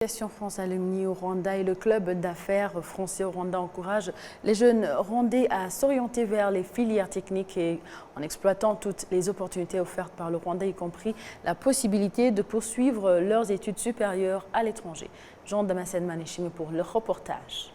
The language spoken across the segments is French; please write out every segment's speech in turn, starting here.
L'association France Alumni au Rwanda et le club d'affaires français au Rwanda encouragent les jeunes rwandais à s'orienter vers les filières techniques et en exploitant toutes les opportunités offertes par le Rwanda, y compris la possibilité de poursuivre leurs études supérieures à l'étranger. Jean Damascène Maneshime pour le reportage.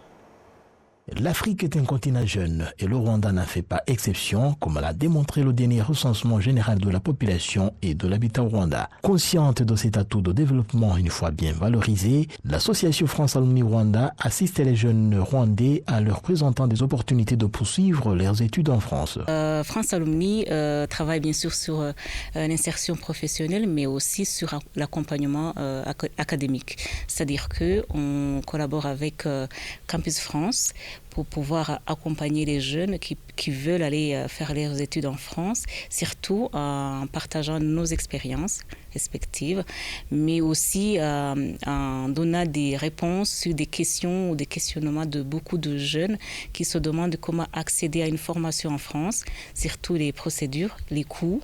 L'Afrique est un continent jeune et le Rwanda n'en fait pas exception, comme l'a démontré le dernier recensement général de la population et de l'habitat au Rwanda. Consciente de cet atout de développement une fois bien valorisé, l'association France Alumni Rwanda assiste les jeunes Rwandais en leur présentant des opportunités de poursuivre leurs études en France. France Alumni travaille bien sûr sur l'insertion professionnelle, mais aussi sur l'accompagnement académique. C'est-à-dire qu'on collabore avec Campus France pour pouvoir accompagner les jeunes qui veulent aller faire leurs études en France, surtout en partageant nos expériences respectives, mais aussi en donnant des réponses sur des questions ou des questionnements de beaucoup de jeunes qui se demandent comment accéder à une formation en France, surtout les procédures, les coûts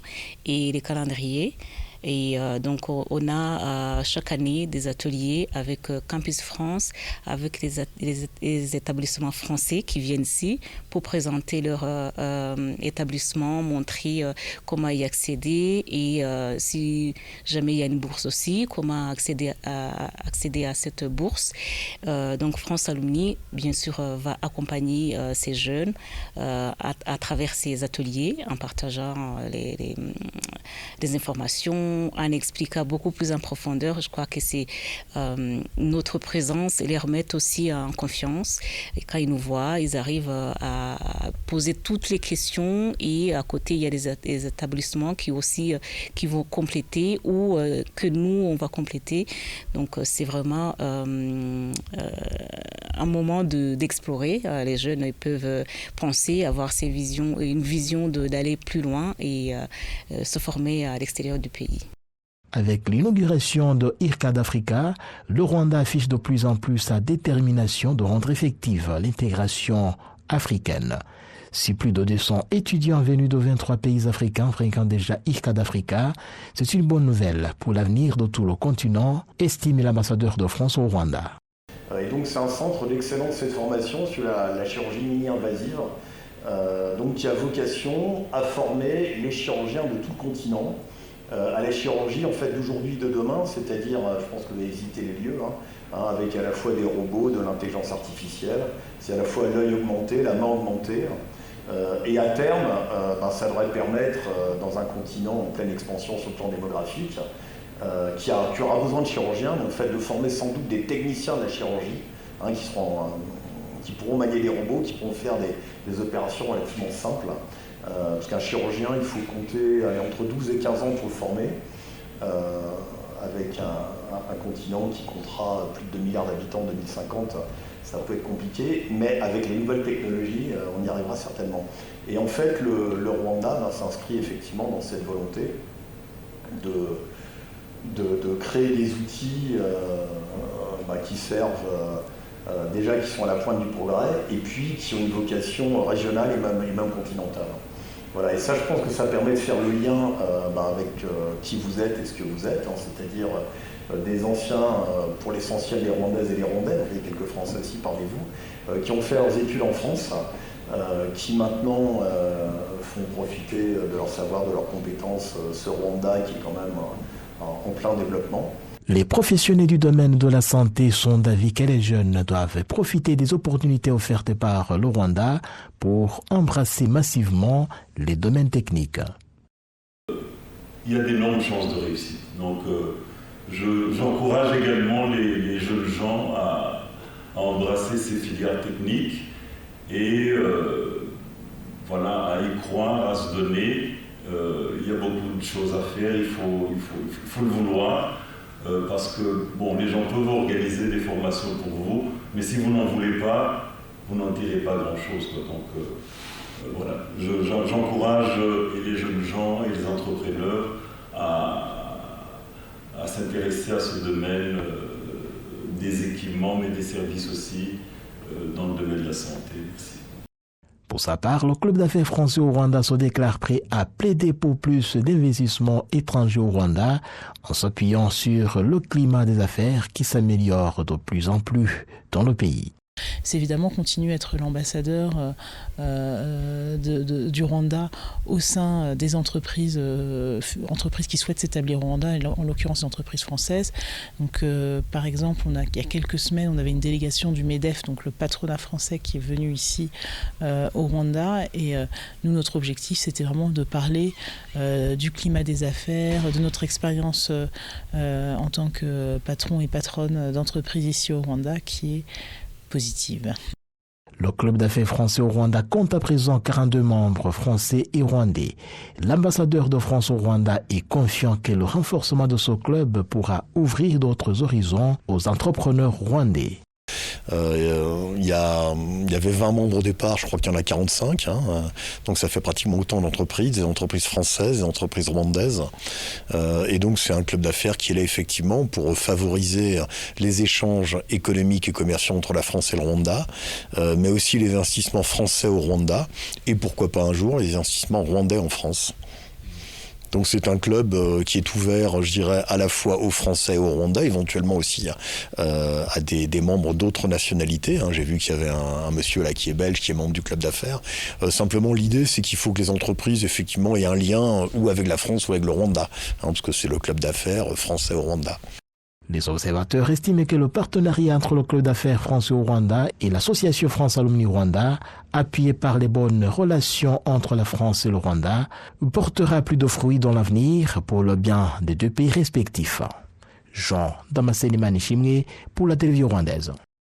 et les calendriers. Et donc on a chaque année des ateliers avec Campus France, avec les établissements français qui viennent ici pour présenter leur établissement, montrer comment y accéder et si jamais il y a une bourse aussi, comment accéder à cette bourse. Donc France Alumni, bien sûr, va accompagner ces jeunes à travers ces ateliers en partageant les informations, en expliquant beaucoup plus en profondeur. Je crois que c'est notre présence les remet aussi en confiance. Et quand ils nous voient, ils arrivent à poser toutes les questions et à côté, il y a des établissements qui vont compléter ou que nous, on va compléter. Donc, c'est vraiment un moment d'explorer. Les jeunes peuvent penser, avoir une vision d'aller plus loin et se former à l'extérieur du pays. Avec l'inauguration de IRCAD Africa, le Rwanda affiche de plus en plus sa détermination de rendre effective l'intégration africaine. Si plus de 200 étudiants venus de 23 pays africains fréquentent déjà IRCAD Africa, c'est une bonne nouvelle pour l'avenir de tout le continent, estime l'ambassadeur de France au Rwanda. Et donc c'est un centre d'excellence et de formation sur la chirurgie mini-invasive, donc qui a vocation à former les chirurgiens de tout le continent à la chirurgie en fait d'aujourd'hui de demain, c'est-à-dire, je pense que vous avez visité les lieux, avec à la fois des robots, de l'intelligence artificielle, c'est à la fois l'œil augmenté, la main augmentée, et à terme, ça devrait permettre, dans un continent en pleine expansion sur le plan démographique, qui aura besoin de chirurgiens, donc fait de former sans doute des techniciens de la chirurgie, qui pourront manier les robots, qui pourront faire des opérations relativement simples. Parce qu'un chirurgien, il faut compter entre 12 et 15 ans pour le former, avec un continent qui comptera plus de 2 milliards d'habitants en 2050, ça peut être compliqué, mais avec les nouvelles technologies, on y arrivera certainement. Et en fait, le Rwanda s'inscrit effectivement dans cette volonté de créer des outils qui servent déjà, qui sont à la pointe du progrès, et puis qui ont une vocation régionale et même continentale. Voilà, et ça, je pense que ça permet de faire le lien avec qui vous êtes et ce que vous êtes, c'est-à-dire des anciens, pour l'essentiel les Rwandaises et les Rwandais, il y a quelques Français aussi parmi vous, qui ont fait leurs études en France, qui maintenant font profiter de leur savoir, de leurs compétences, ce Rwanda qui est quand même en plein développement. Les professionnels du domaine de la santé sont d'avis que les jeunes doivent profiter des opportunités offertes par le Rwanda pour embrasser massivement les domaines techniques. Il y a d'énormes chances de réussite. Donc j'encourage également les jeunes gens à embrasser ces filières techniques et à y croire, à se donner. Il y a beaucoup de choses à faire, il faut le vouloir. Parce que les gens peuvent organiser des formations pour vous, mais si vous n'en voulez pas, vous n'en tirez pas grand-chose. Donc j'encourage les jeunes gens et les entrepreneurs à s'intéresser à ce domaine des équipements, mais des services aussi dans le domaine de la santé. Merci. Pour sa part, le club d'affaires français au Rwanda se déclare prêt à plaider pour plus d'investissements étrangers au Rwanda en s'appuyant sur le climat des affaires qui s'améliore de plus en plus dans le pays. C'est évidemment continuer à être l'ambassadeur du Rwanda au sein des entreprises qui souhaitent s'établir au Rwanda, en l'occurrence des entreprises françaises. Donc, par exemple, il y a quelques semaines, on avait une délégation du MEDEF, donc le patronat français, qui est venu ici au Rwanda. Et nous, notre objectif, c'était vraiment de parler du climat des affaires, de notre expérience en tant que patron et patronne d'entreprise ici au Rwanda, qui est positive. Le club d'affaires français au Rwanda compte à présent 42 membres français et rwandais. L'ambassadeur de France au Rwanda est confiant que le renforcement de ce club pourra ouvrir d'autres horizons aux entrepreneurs rwandais. Il y avait 20 membres au départ, je crois qu'il y en a 45, donc ça fait pratiquement autant d'entreprises, des entreprises françaises, des entreprises rwandaises, et donc c'est un club d'affaires qui est là effectivement pour favoriser les échanges économiques et commerciaux entre la France et le Rwanda, mais aussi les investissements français au Rwanda, et pourquoi pas un jour les investissements rwandais en France. Donc c'est un club qui est ouvert, je dirais, à la fois aux Français et aux Rwandais, éventuellement aussi à des membres d'autres nationalités. J'ai vu qu'il y avait un monsieur là qui est belge, qui est membre du club d'affaires. Simplement, l'idée, c'est qu'il faut que les entreprises, effectivement, aient un lien ou avec la France ou avec le Rwanda, parce que c'est le club d'affaires français au Rwanda. Les observateurs estiment que le partenariat entre le club d'affaires français au Rwanda et l'association France Alumni Rwanda, appuyé par les bonnes relations entre la France et le Rwanda, portera plus de fruits dans l'avenir pour le bien des deux pays respectifs. Jean Damascene Manishimwe pour la télévision rwandaise.